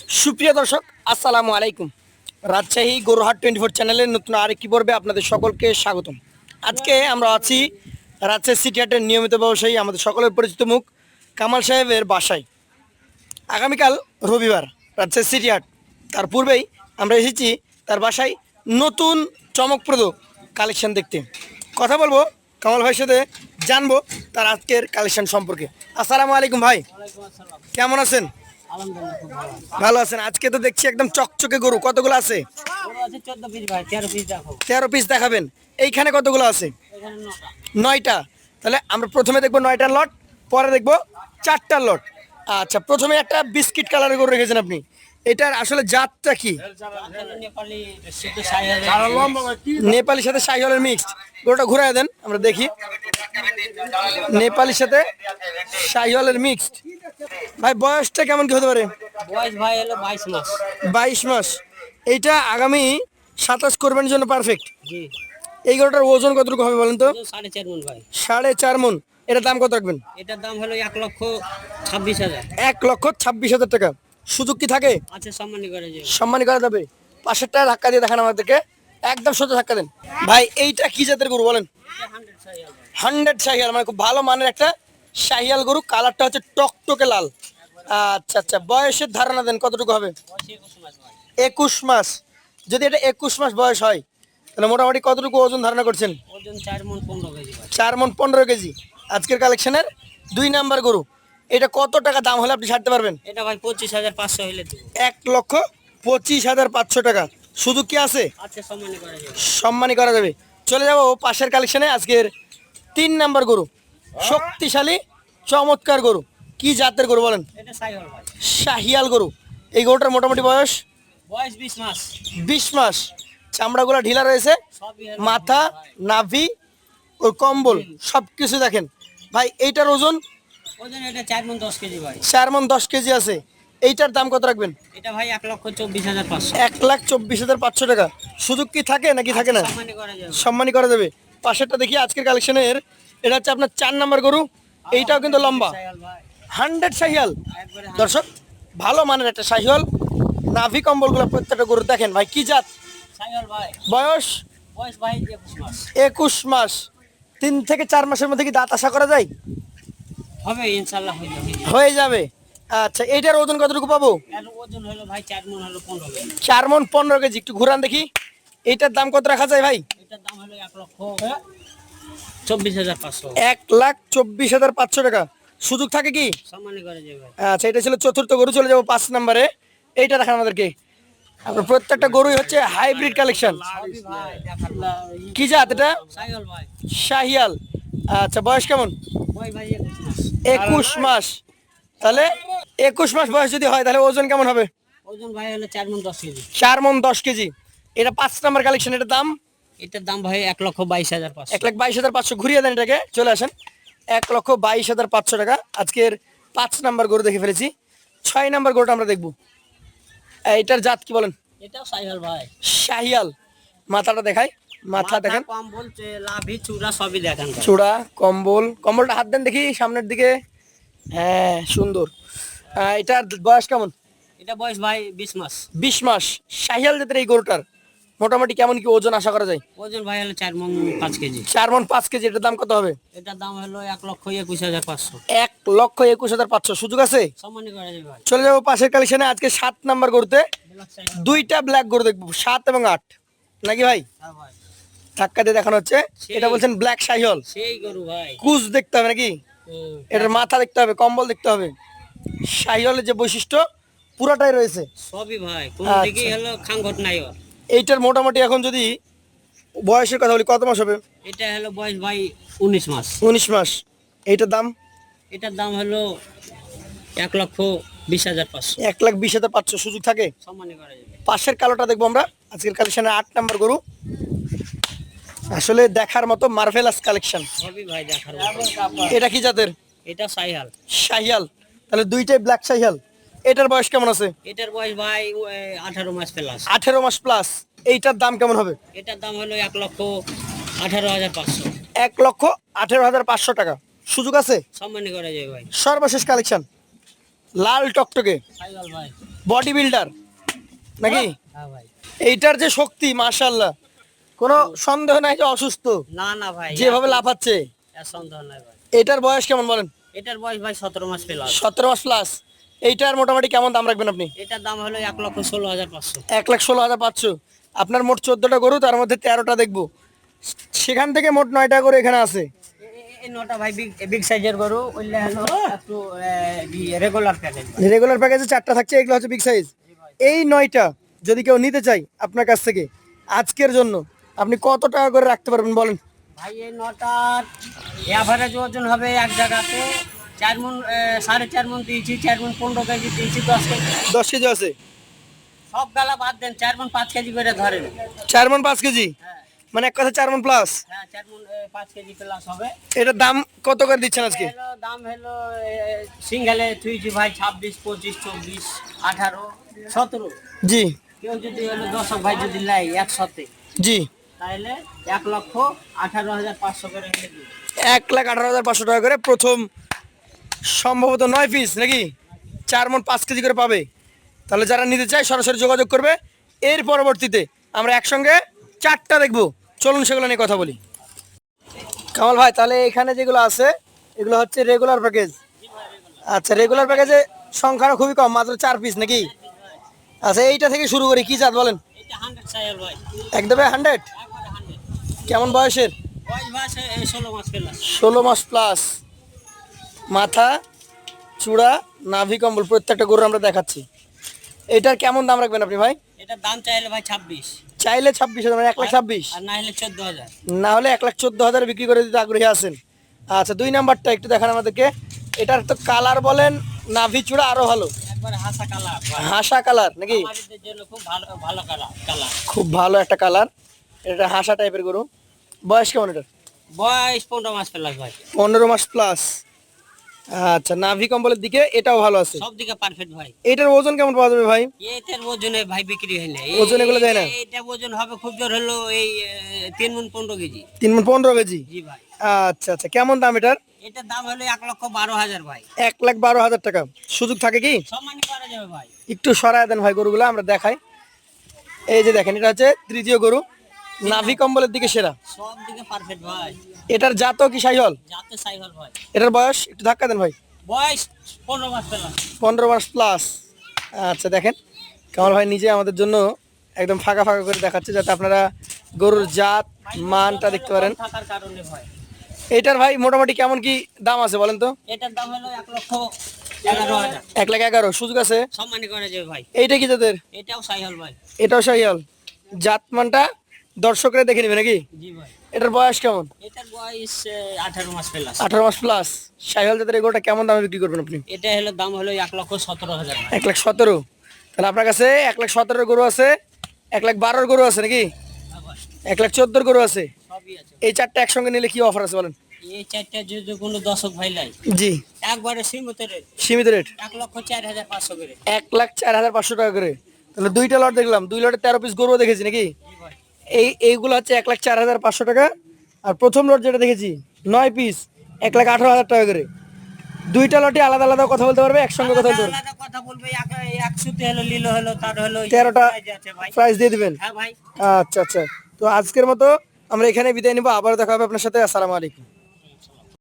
সুপ্রিয় দর্শক আসসালামু আলাইকুম। রাজশাহী গরুহাট 24 চ্যানেলের নতুন আরেকটি পর্বে আপনাদের সকলকে স্বাগতম। আজকে আমরা আছি রাজশাহী সিটি হাটের নিয়মিত ব্যবসায়ী আমাদের সকলের পরিচিত মুখ কামাল সাহেবের বাসায়। আগামীকাল রবিবার রাজশাহী সিটি হাট, তার পূর্বেই আমরা এসেছি তার বাসায় নতুন চমকপ্রদ কালেকশন দেখতে। কথা বলবো কামাল ভাইয়ের সাথে, জানবো তার আজকের কালেকশন সম্পর্কে। আসসালামু আলাইকুম ভাই, কেমন আছেন? ভালো আছেন? আজকে তো দেখছি একদম চকচকে গরু, কতগুলো আছে? 13 পিস দেখাবেন। এইখানে কতগুলো আছে? 9টা। তাহলে আমরা প্রথমে দেখবো 9টার লট, পরে দেখবো 4টার লট। আচ্ছা, প্রথমে একটা বিস্কিট কালারের গরু রেখেছেন আপনি, এটার আসলে জাতটা কি? নেপালির সাথে শাহিওয়ালের মিক্সড। গরুটা ঘুরায় দেন আমরা দেখি। নেপালির সাথে শাহিওয়ালের মিক্সড। ভাই বয়সটা কেমন কি হতে পারে? বয়স ভাই হলো 22 মাস। 22 মাস। এইটা আগামী 27 কোরবানির জন্য পারফেক্ট। জি। এই গরুটার ওজন কতটুকু হবে বলেন তো? 4.5 মণ ভাই। 4.5 মণ। এটার দাম কত রাখবেন? এটার দাম হলো 1,26,000। 1,26,000 টাকা। সুযোগ কি থাকে? আচ্ছা, সম্মানী করে যাবে। সম্মানী করা যাবে। পাশেরটা ধাক্কা দিয়ে দেখান আমাদেরকে, একদম সোজা ধাক্কা দেন। ভাই এইটা কি জাতের গরু বলেন? 100 শাহিয়াল, মানে খুব ভালো মানের একটা শাহিয়াল গরু। কালারটা হচ্ছে টকটকে লাল। আচ্ছা আচ্ছা, বয়সের ধারণা দেন কতটুকু হবে? 21 মাস। যদি এটা 21 মাস বয়স হয় তাহলে মোটামুটি কতটুকু ওজন ধারণা করছেন? ওজন 4 মণ 15 কেজি ভাই। 4 মণ 15 কেজি। আজকের কালেকশনের 2 নাম্বার গরু। এটা কত টাকা দাম হলে আপনি ছাড়তে পারবেন? এটা ভাই 25,500 হইলে দেব। 1,25,500 টাকা। সুযোগ কি আছে? আচ্ছা, সম্মানী করে যাবে। সম্মানী করা যাবে। চলে যাব পাশের কালেকশনে। আজকের 3 নাম্বার গরু, শক্তিশালী চমৎকার গরু। কি জাতের গরু বলেন? এটা শাহিওয়াল ভাই। শাহিয়াল গরু। এই গরুটার মোটামুটি বয়স? বয়স 20 মাস। 20 মাস। চামড়াগুলো ঢিলা রয়েছে, সবই মাথা, নাভি, ওর কম্বল সব কিছু দেখেন। ভাই এইটার ওজন? ওজন এটা 4 মণ 10 কেজি ভাই। 4 মণ 10 কেজি আছে। এইটার দাম কত রাখবেন? এটা ভাই 1,24,500। 1,24,500 টাকা। সুযোগ কি থাকে নাকি থাকে না? সম্মানী করে যাবে। সম্মানী করা যাবে। পাশেরটা দেখি আজকের কালেকশনের। এটা হচ্ছে আপনার 4 নাম্বার গরু। এইটাও কিন্তু লম্বা। শাহিওয়াল ভাই। 100 শাহিয়াল। একবারে দর্শক, ভালো মানের একটা শাহিওয়াল। নাভি কম্বলগুলো প্রত্যেকটা গরু দেখেন। ভাই কি জাত? শাহিওয়াল ভাই। বয়স? বয়স ভাই 21 মাস। 21 মাস। 3 থেকে 4 মাসের মধ্যে কি দাঁত আশা করা যায়? হবে ইনশাআল্লাহ হয়ে যাবে। হয়ে যাবে। আচ্ছা, এইটার ওজন কতটুকু পাবো? এর ওজন হলো ভাই 4 মণ হলো 15 কেজি। 4 মণ 15 কেজি। একটু ঘুরান দেখি। এইটার দাম কত রাখা যায় ভাই? এটার দাম হলো 1,24,500। 1,24,500 টাকা। সুযোগ থাকে কি? সম্মানী করে যাবে ভাই। আচ্ছা, এটা ছিল চতুর্থ গরু। চলে যাবো 5 নম্বরে। এইটা দেখান আমাদেরকে। আপনার প্রত্যেকটা গরুই হচ্ছে হাইব্রিড কালেকশন। সবই ভাই দেখার কি জাত এটা? শাহিওয়াল ভাই। শাহিয়াল। আচ্ছা, বয়স কেমন? বয়স ভাই 21 মাস। 21 মাস। তাহলে 21 মাস বয়স যদি হয় তাহলে ওজন কেমন হবে? ওজন ভাই হলো 4 মণ 10 কেজি। 4 মণ 10 কেজি। এটা 5 নাম্বার কালেকশন। এটার দাম? এটার দাম ভাই 1,22,500। 1,22,500। ঘুরিয়ে দেন এটাকে, চলে আসেন। 1,22,500 টাকা। আজকের 5 নাম্বার গরু দেখে ফেলেছি। 6 নাম্বার গরুটা আমরা দেখবো। এটার জাত কি বলেন? এটাও শাহিওয়াল ভাই। শাহিয়াল। মাথাটা দেখাই, মাথা দেখেন। কম বলছে, লাভি চূড়া সবই দেখেন ভাই। চূড়া, কম্বল। কম্বলটা হাত দেন দেখি সামনের দিকে। হ্যাঁ, সুন্দর। এটার বয়স কেমন? এটা বয়স ভাই 20 মাস। 20 মাস। শাহিয়াল জাতের এই গরুটার মোটামুটি কেমন কি ওজন আশা করা যায়? ওজন ভাই হলো 4 মণ 5 কেজি। 4 মণ 5 কেজি। এটার দাম কত হবে? এটার দাম হলো 1,21,500। 1,21,500। সুযোগ আছে? সম্মানী করে যাবে ভাই। চলে যাবো পাশের কালেকশনে। আজকে 7 নাম্বার গরুতে ব্ল্যাক শাহিওয়াল। 2টা ব্ল্যাক গরু দেখবো, 7 এবং 8 নাকি ভাই? হ্যাঁ ভাই। ধাক্কা দিয়ে দেখানো হচ্ছে। এটা বলছেন ব্ল্যাক শাহিওয়াল। সেই গরু ভাই। কুচ দেখতে হবে নাকি? এটার মাথা দেখতে হবে, কম্বল দেখতে হবে। শাহিওয়ালের যে বৈশিষ্ট্য পুরাটাই রয়েছে। সবই ভাই কোন আচ্ছা। দিকে হলো খাঙ্গট নাই ওর। এইটার মোটামুটি এখন যদি বয়সের কথা বলি কত মাস হবে? এটা হলো বয়স ভাই 19 মাস। 19 মাস। এইটার দাম? এটার দাম হলো 1,20,500। 1,20,500। সুযোগ থাকে? সম্মানী করা যাবে। পাশের কালোটা দেখবো আমরা। আজকের কালেকশনে 8 নাম্বার গরু। আসলে দেখার মতো মার্ভেলাস কালেকশন। সবই ভাই দেখার। এটা কি জাতের? এটা শাহিওয়াল। শাহিয়াল। তাহলে 2টাই ব্ল্যাক শাহিয়াল। এটার বয়স কেমন আছে? এটার বয়স ভাই 18 মাস প্লাস। 18 মাস প্লাস। এইটার দাম কেমন হবে? এটার দাম হলো 1,18,500। 1,18,500 টাকা। সুযোগ আছে? সম্মানী করা যাবে ভাই। সর্বশেষ কালেকশন লাল টকটকে। শাহিওয়াল ভাই। বডি বিল্ডার নাকি? হ্যাঁ ভাই। এইটার যে শক্তি মাশাআল্লাহ, কোনো সন্দেহ নাই যে অসুস্থ, না না ভাই, যেভাবে লাফাচ্ছে। এর সন্দেহ নাই ভাই। এটার বয়স কেমন বলেন? এটার বয়স ভাই 17 মাস প্লাস। 17 মাস প্লাস। এইটার মোটামুটি কেমন দাম রাখবেন আপনি? এটার দাম হলো 1,16,500। 1,16,500। আপনার মোট 14টা গরু, তার মধ্যে 13টা দেখবো, সেখান থেকে মোট 9টা গরু এখানে আছে। এই নটা ভাই বিগ সাইজের গরু, ওইটা হলো একটু রেগুলার প্যাকেজ। রেগুলার প্যাকেজে 4টা থাকছে, এগুলো হচ্ছে বিগ সাইজ। এই 9টা যদি কেউ নিতে চাই আপনার কাছ থেকে আজকের জন্য, আপনি কত টাকা করে রাখতে পারবেন বলেন? ভাই এই নটার এভারেজ ওজন হবে এক জায়গাতে 4 মণ, 4.5 মণ দিয়েছি, 4 মণ 15 কেজি দিয়েছি, 10 কেজি। 10 কেজি আছে? সব গালা বাদ দেন, 4 মণ 5 কেজি করে ধরেন। 4 মণ 5 কেজি, হ্যাঁ মানে এক কথা 4 মণ প্লাস। হ্যাঁ, 4 মণ 5 কেজি প্লাস হবে। এটার দাম কত করে দিচ্ছেন আজকে? হলো দাম হলো সিঙ্গেলে থুইছি ভাই 26, 25, 24, 18, 17। জি কেউ যদি হলো দর্শক ভাই যদি লাই একসাথে, জি, তাহলে 1,18,500 করে হলে দিই। 1,18,500 টাকা করে প্রথম, সম্ভবত 9 পিস নাকি? 4 মণ 5 কেজি করে পাবে। তাহলে যারা নিতে চায় সরাসরি যোগাযোগ করবে। এর পরবর্তীতে আমরা একসঙ্গে 4টা দেখবো, চলুন সেগুলো নিয়ে কথা বলি। কামাল ভাই, তাহলে এখানে যেগুলো আছে এগুলো হচ্ছে রেগুলার প্যাকেজ। আচ্ছা, রেগুলার প্যাকেজে সংখ্যাটা খুবই কম, মাত্র 4 পিস নাকি? আচ্ছা, এইটা থেকে শুরু করি, কি জাত বলেন? এটা 100 সাইল ভাই, একদমই 100? একবারে 100। কেমন বয়সের? বয়স ভাই 16 মাস প্লাস। 16 মাস প্লাস। মাথা, চূড়া, নাভি কম্বল প্রত্যেকটা গরু আমরা দেখাচ্ছি। এটার কেমন দাম রাখবেন আপনি ভাই? এটার দাম চাইলে ভাই 26, চাইলে 26,000, মানে 1,26,000, আর না হলে 14,000। না হলে 1,14,000 বিক্রি করে দিতে আগ্রহী আছেন। আচ্ছা, 2 নাম্বারটা একটু দেখান আমাদেরকে। এটার তো কালার বলেন, নাভি চূড়া আরো ভালো, একবারে হাসা কালার ভাই, হাসা কালার নাকি? আমাদের জন্য খুব ভালো ভালো কালার। খুব ভালো একটা কালার। এটা হাসা টাইপের গরু। বয়স কেমন এটার? বয়স 15 মাস প্লাস ভাই, 15 মাস প্লাস। আচ্ছা, নাভি কম্বলের দিকে এটাও ভালো আছে। সব দিকে পারফেক্ট ভাই। এটার ওজন কেমন পাওয়া যাবে ভাই? এটার ওজনে ভাই বিক্রি হয় না। ওজন এগুলো দেয় না? এটা ওজন হবে খুব জোর হলো এই 3 মণ 15 কেজি। 3 মণ 15 কেজি। জি ভাই। আচ্ছা আচ্ছা, কেমন দাম এটার? এটার দাম হলো 1,12,000 ভাই। 1,12,000 টাকা। সুযোগ থাকে কি? সম্মানী করা যাবে ভাই। একটু সরায় দেন ভাই গরুগুলো, আমরা দেখাই। এই যে দেখেন, এটা হচ্ছে তৃতীয় গরু, নাভি কম্বলের দিকে সেরা। সব দিকে পারফেক্ট ভাই। এটার জাতও কি শাহিওয়াল? যাতে সাইহল ভাই। এটার বয়স একটু ধাক্কা দেন ভাই। বয়স 15 মাস প্লাস। 15 মাস প্লাস। আচ্ছা, দেখেন কামাল ভাই নিজে আমাদের জন্য একদম ফাঁকা ফাঁকা করে দেখাচ্ছে, যাতে আপনারা গরুর জাত মানটা দেখতে পারেন। থাকার কারণে ভাই। এটার ভাই মোটামুটি কেমন কি দাম আছে বলেন তো? এটার দাম হলো 1,11,000। 1,11,000 সুযোগ আছে? সম্মানী করা যাবে ভাই। এইটা কি জাতের? এটাও সাইহল ভাই। এটাও শাহিওয়াল। জাত মানটা দর্শকরা দেখে নেবে নাকি? জি ভাই। এটার বয়স কেমন? এটার বয়স 18 মাস প্লাস। 18 মাস প্লাস। শাহিওয়াল জাতের এগুলোটা কেমন দামে বিক্রি করবেন আপনি? এটা হলো দাম হলো 1,17,000 ভাই। 1,17,000। তাহলে আপনার কাছে 1,17,000 গরু আছে, 1,12,000 গরু আছে নাকি? হ্যাঁ ভাই, 1,14,000 গরু আছে। সবই আছে। এই 4টা একসঙ্গে নিলে কি অফার আছে বলেন? এই চারটা যদি কোনো দর্শক ভাই লাই, জি, একবারে সীমিত রেট, সীমিত রেট 1,04,500 করে। 1,04,500 টাকা করে। তাহলে 2টা লট দেখলাম, 2 লটে 13 পিস গরুও দেখেছি নাকি? জি ভাই। এইগুলো হচ্ছে 1,04,500 টাকা। আর প্রথম লট যেটা দেখেছি 9 পিস, 1,18,000 টাকা করে। 2টা লটে আলাদা আলাদা কথা বলতে পারবে, একসঙ্গে কথা বলতে পারবে। আলাদা কথা বলবে, একসাথে হলো লিলো হলো, তার হলো 13টা price আছে ভাই। প্রাইস দিয়ে দিবেন। হ্যাঁ ভাই। আচ্ছা আচ্ছা, তো আজকের মতো আমরা এখানে বিদায় নিব, আবার দেখা হবে আপনার সাথে। আসসালামু আলাইকুম।